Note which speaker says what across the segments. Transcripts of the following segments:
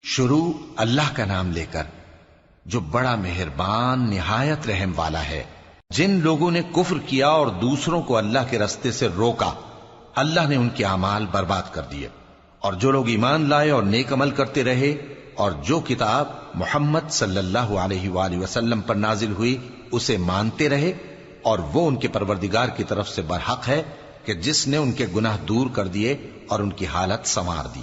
Speaker 1: شروع اللہ کا نام لے کر جو بڑا مہربان نہایت رحم والا ہے۔ جن لوگوں نے کفر کیا اور دوسروں کو اللہ کے رستے سے روکا، اللہ نے ان کے اعمال برباد کر دیے، اور جو لوگ ایمان لائے اور نیک عمل کرتے رہے اور جو کتاب محمد صلی اللہ علیہ وآلہ وسلم پر نازل ہوئی اسے مانتے رہے، اور وہ ان کے پروردگار کی طرف سے برحق ہے کہ جس نے ان کے گناہ دور کر دیے اور ان کی حالت سنوار دی۔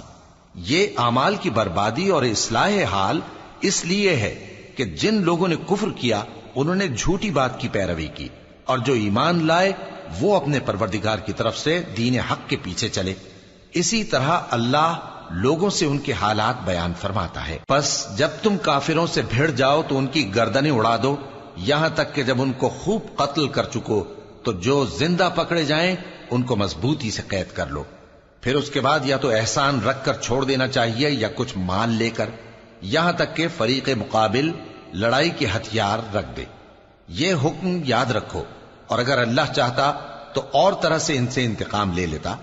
Speaker 1: یہ اعمال کی بربادی اور اصلاح حال اس لیے ہے کہ جن لوگوں نے کفر کیا انہوں نے جھوٹی بات کی پیروی کی، اور جو ایمان لائے وہ اپنے پروردگار کی طرف سے دین حق کے پیچھے چلے۔ اسی طرح اللہ لوگوں سے ان کے حالات بیان فرماتا ہے۔ پس جب تم کافروں سے بھیڑ جاؤ تو ان کی گردنیں اڑا دو، یہاں تک کہ جب ان کو خوب قتل کر چکو تو جو زندہ پکڑے جائیں ان کو مضبوطی سے قید کر لو۔ پھر اس کے بعد یا تو احسان رکھ کر چھوڑ دینا چاہیے یا کچھ مال لے کر، یہاں تک کہ فریق مقابل لڑائی کے ہتھیار رکھ دے۔ یہ حکم یاد رکھو، اور اگر اللہ چاہتا تو اور طرح سے ان سے انتقام لے لیتا،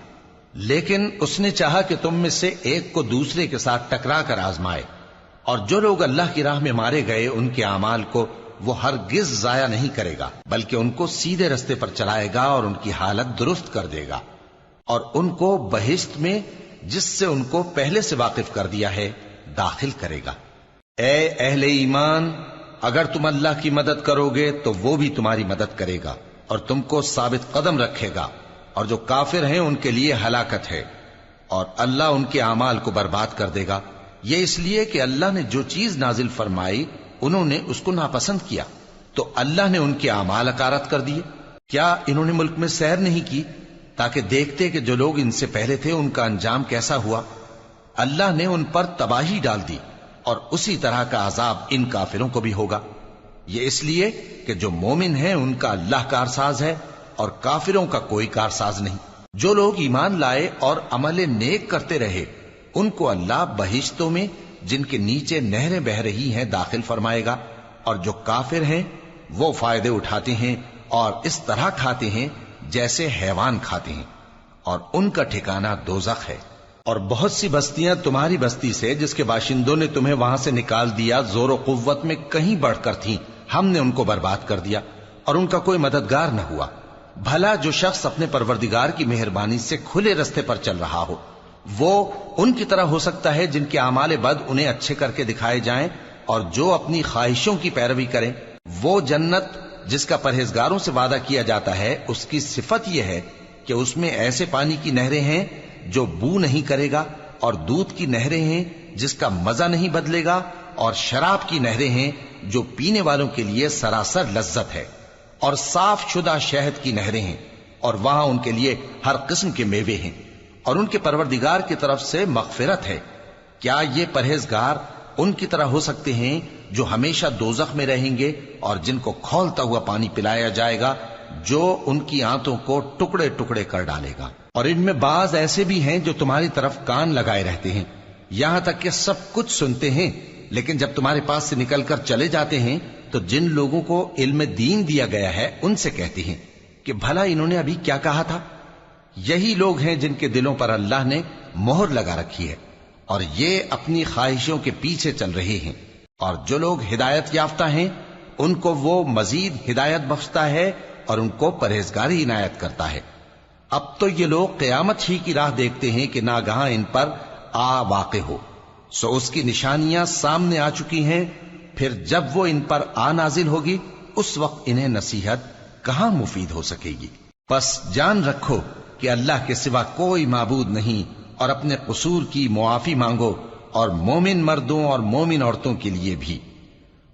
Speaker 1: لیکن اس نے چاہا کہ تم میں سے ایک کو دوسرے کے ساتھ ٹکرا کر آزمائے۔ اور جو لوگ اللہ کی راہ میں مارے گئے ان کے اعمال کو وہ ہرگز ضائع نہیں کرے گا، بلکہ ان کو سیدھے رستے پر چلائے گا اور ان کی حالت درست کر دے گا، اور ان کو بہشت میں جس سے ان کو پہلے سے واقف کر دیا ہے داخل کرے گا۔ اے اہل ایمان، اگر تم اللہ کی مدد کرو گے تو وہ بھی تمہاری مدد کرے گا اور تم کو ثابت قدم رکھے گا، اور جو کافر ہیں ان کے لیے ہلاکت ہے، اور اللہ ان کے اعمال کو برباد کر دے گا۔ یہ اس لیے کہ اللہ نے جو چیز نازل فرمائی انہوں نے اس کو ناپسند کیا، تو اللہ نے ان کے اعمال اکارت کر دیے۔ کیا انہوں نے ملک میں سیر نہیں کی تاکہ دیکھتے کہ جو لوگ ان سے پہلے تھے ان کا انجام کیسا ہوا؟ اللہ نے ان پر تباہی ڈال دی، اور اسی طرح کا عذاب ان کافروں کو بھی ہوگا۔ یہ اس لیے کہ جو مومن ہیں ان کا اللہ کارساز ہے اور کافروں کا کوئی کارساز نہیں۔ جو لوگ ایمان لائے اور عمل نیک کرتے رہے ان کو اللہ بہشتوں میں جن کے نیچے نہریں بہ رہی ہیں داخل فرمائے گا، اور جو کافر ہیں وہ فائدے اٹھاتے ہیں اور اس طرح کھاتے ہیں جیسے حیوان کھاتے ہیں، اور ان کا ٹھکانہ دوزخ ہے۔ اور بہت سی بستیاں تمہاری بستی سے جس کے باشندوں نے تمہیں وہاں سے نکال دیا زور و قوت میں کہیں بڑھ کر تھیں، ہم نے ان کو برباد کر دیا اور ان کا کوئی مددگار نہ ہوا۔ بھلا جو شخص اپنے پروردگار کی مہربانی سے کھلے رستے پر چل رہا ہو وہ ان کی طرح ہو سکتا ہے جن کے اعمال بد انہیں اچھے کر کے دکھائے جائیں، اور جو اپنی خواہشوں کی پیروی کریں۔ وہ جنت جس کا پرہیزگاروں سے وعدہ کیا جاتا ہے اس کی صفت یہ ہے کہ اس میں ایسے پانی کی نہریں ہیں جو بو نہیں کرے گا، اور دودھ کی نہریں ہیں جس کا مزہ نہیں بدلے گا، اور شراب کی نہریں ہیں جو پینے والوں کے لیے سراسر لذت ہے، اور صاف شدہ شہد کی نہریں ہیں، اور وہاں ان کے لیے ہر قسم کے میوے ہیں، اور ان کے پروردگار کی طرف سے مغفرت ہے۔ کیا یہ پرہیزگار ان کی طرح ہو سکتے ہیں جو ہمیشہ دوزخ میں رہیں گے اور جن کو کھولتا ہوا پانی پلایا جائے گا جو ان کی آنتوں کو ٹکڑے ٹکڑے کر ڈالے گا؟ اور ان میں بعض ایسے بھی ہیں جو تمہاری طرف کان لگائے رہتے ہیں، یہاں تک کہ سب کچھ سنتے ہیں، لیکن جب تمہارے پاس سے نکل کر چلے جاتے ہیں تو جن لوگوں کو علم دین دیا گیا ہے ان سے کہتے ہیں کہ بھلا انہوں نے ابھی کیا کہا تھا؟ یہی لوگ ہیں جن کے دلوں پر اللہ نے مہر لگا رکھی ہے، اور یہ اپنی خواہشوں کے پیچھے چل رہے ہیں۔ اور جو لوگ ہدایت یافتہ ہیں ان کو وہ مزید ہدایت بخشتا ہے اور ان کو پرہیزگاری عنایت کرتا ہے۔ اب تو یہ لوگ قیامت ہی کی راہ دیکھتے ہیں کہ ناگہاں ان پر آ واقع ہو، سو اس کی نشانیاں سامنے آ چکی ہیں، پھر جب وہ ان پر آ نازل ہوگی اس وقت انہیں نصیحت کہاں مفید ہو سکے گی۔ پس جان رکھو کہ اللہ کے سوا کوئی معبود نہیں، اور اپنے قصور کی معافی مانگو، اور مومن مردوں اور مومن عورتوں کے لیے بھی۔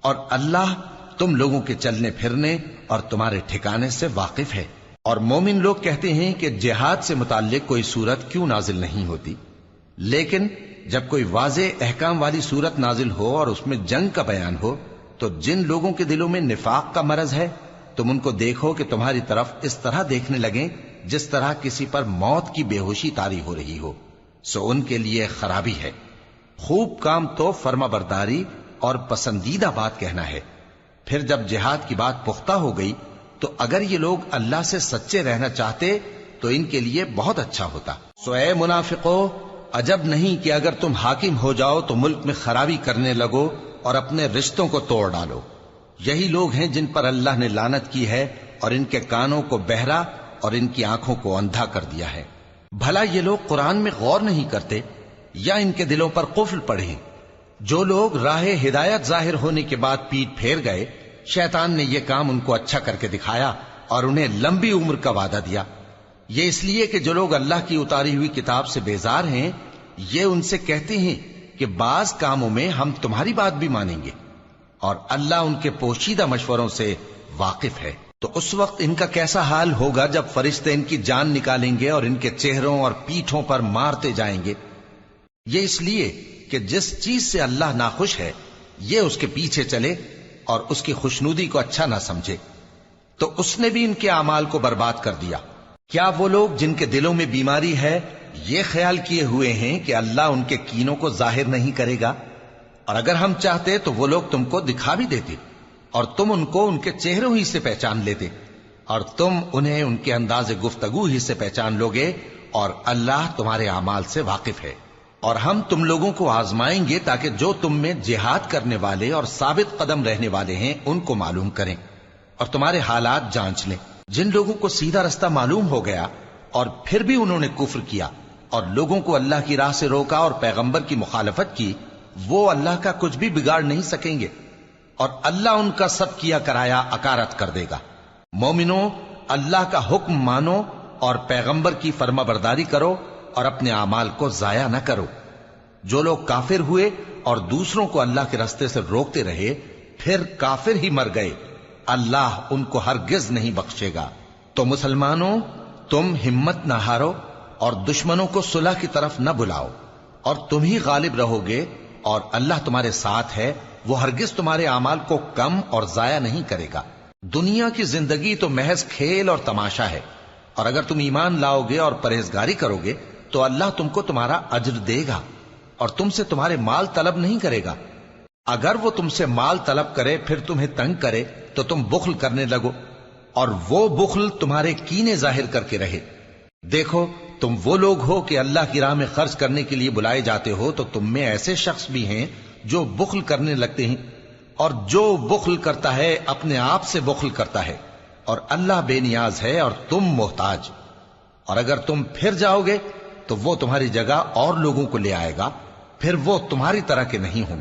Speaker 1: اور اللہ تم لوگوں کے چلنے پھرنے اور تمہارے ٹھکانے سے واقف ہے۔ اور مومن لوگ کہتے ہیں کہ جہاد سے متعلق کوئی سورت کیوں نازل نہیں ہوتی، لیکن جب کوئی واضح احکام والی سورت نازل ہو اور اس میں جنگ کا بیان ہو تو جن لوگوں کے دلوں میں نفاق کا مرض ہے تم ان کو دیکھو کہ تمہاری طرف اس طرح دیکھنے لگیں جس طرح کسی پر موت کی بے ہوشی طاری ہو رہی ہو، سو ان کے لیے خرابی ہے۔ خوب کام تو فرما برداری اور پسندیدہ بات کہنا ہے۔ پھر جب جہاد کی بات پختہ ہو گئی تو اگر یہ لوگ اللہ سے سچے رہنا چاہتے تو ان کے لیے بہت اچھا ہوتا۔ سو اے منافقو، عجب نہیں کہ اگر تم حاکم ہو جاؤ تو ملک میں خرابی کرنے لگو اور اپنے رشتوں کو توڑ ڈالو۔ یہی لوگ ہیں جن پر اللہ نے لعنت کی ہے اور ان کے کانوں کو بہرا اور ان کی آنکھوں کو اندھا کر دیا ہے۔ بھلا یہ لوگ قرآن میں غور نہیں کرتے یا ان کے دلوں پر قفل پڑے؟ جو لوگ راہ ہدایت ظاہر ہونے کے بعد پیٹ پھیر گئے، شیطان نے یہ کام ان کو اچھا کر کے دکھایا اور انہیں لمبی عمر کا وعدہ دیا۔ یہ اس لیے کہ جو لوگ اللہ کی اتاری ہوئی کتاب سے بیزار ہیں، یہ ان سے کہتے ہیں کہ بعض کاموں میں ہم تمہاری بات بھی مانیں گے، اور اللہ ان کے پوشیدہ مشوروں سے واقف ہے۔ تو اس وقت ان کا کیسا حال ہوگا جب فرشتے ان کی جان نکالیں گے اور ان کے چہروں اور پیٹھوں پر مارتے جائیں گے۔ یہ اس لیے کہ جس چیز سے اللہ ناخوش ہے یہ اس کے پیچھے چلے اور اس کی خوشنودی کو اچھا نہ سمجھے، تو اس نے بھی ان کے اعمال کو برباد کر دیا۔ کیا وہ لوگ جن کے دلوں میں بیماری ہے یہ خیال کیے ہوئے ہیں کہ اللہ ان کے کینوں کو ظاہر نہیں کرے گا؟ اور اگر ہم چاہتے تو وہ لوگ تم کو دکھا بھی دیتے اور تم ان کو ان کے چہروں ہی سے پہچان لیتے، اور تم انہیں ان کے انداز گفتگو ہی سے پہچان لوگے، اور اللہ تمہارے اعمال سے واقف ہے۔ اور ہم تم لوگوں کو آزمائیں گے تاکہ جو تم میں جہاد کرنے والے اور ثابت قدم رہنے والے ہیں ان کو معلوم کریں اور تمہارے حالات جانچ لیں۔ جن لوگوں کو سیدھا رستہ معلوم ہو گیا اور پھر بھی انہوں نے کفر کیا اور لوگوں کو اللہ کی راہ سے روکا اور پیغمبر کی مخالفت کی، وہ اللہ کا کچھ بھی بگاڑ نہیں سکیں گے، اور اللہ ان کا سب کیا کرایا اکارت کر دے گا۔ مومنوں، اللہ کا حکم مانو اور پیغمبر کی فرما برداری کرو اور اپنے اعمال کو ضائع نہ کرو۔ جو لوگ کافر ہوئے اور دوسروں کو اللہ کے راستے سے روکتے رہے پھر کافر ہی مر گئے، اللہ ان کو ہرگز نہیں بخشے گا۔ تو مسلمانوں، تم ہمت نہ ہارو اور دشمنوں کو صلح کی طرف نہ بلاؤ، اور تم ہی غالب رہو گے، اور اللہ تمہارے ساتھ ہے، وہ ہرگز تمہارے اعمال کو کم اور ضائع نہیں کرے گا۔ دنیا کی زندگی تو محض کھیل اور تماشا ہے، اور اگر تم ایمان لاؤ گے اور پرہیزگاری کرو گے تو اللہ تم کو تمہارا اجر دے گا اور تم سے تمہارے مال طلب نہیں کرے گا۔ اگر وہ تم سے مال طلب کرے پھر تمہیں تنگ کرے تو تم بخل کرنے لگو، اور وہ بخل تمہارے کینے ظاہر کر کے رہے۔ دیکھو، تم وہ لوگ ہو کہ اللہ کی راہ میں خرچ کرنے کے لیے بلائے جاتے ہو، تو تم میں ایسے شخص بھی ہیں جو بخل کرنے لگتے ہیں، اور جو بخل کرتا ہے اپنے آپ سے بخل کرتا ہے، اور اللہ بے نیاز ہے اور تم محتاج۔ اور اگر تم پھر جاؤ گے تو وہ تمہاری جگہ اور لوگوں کو لے آئے گا، پھر وہ تمہاری طرح کے نہیں ہوں۔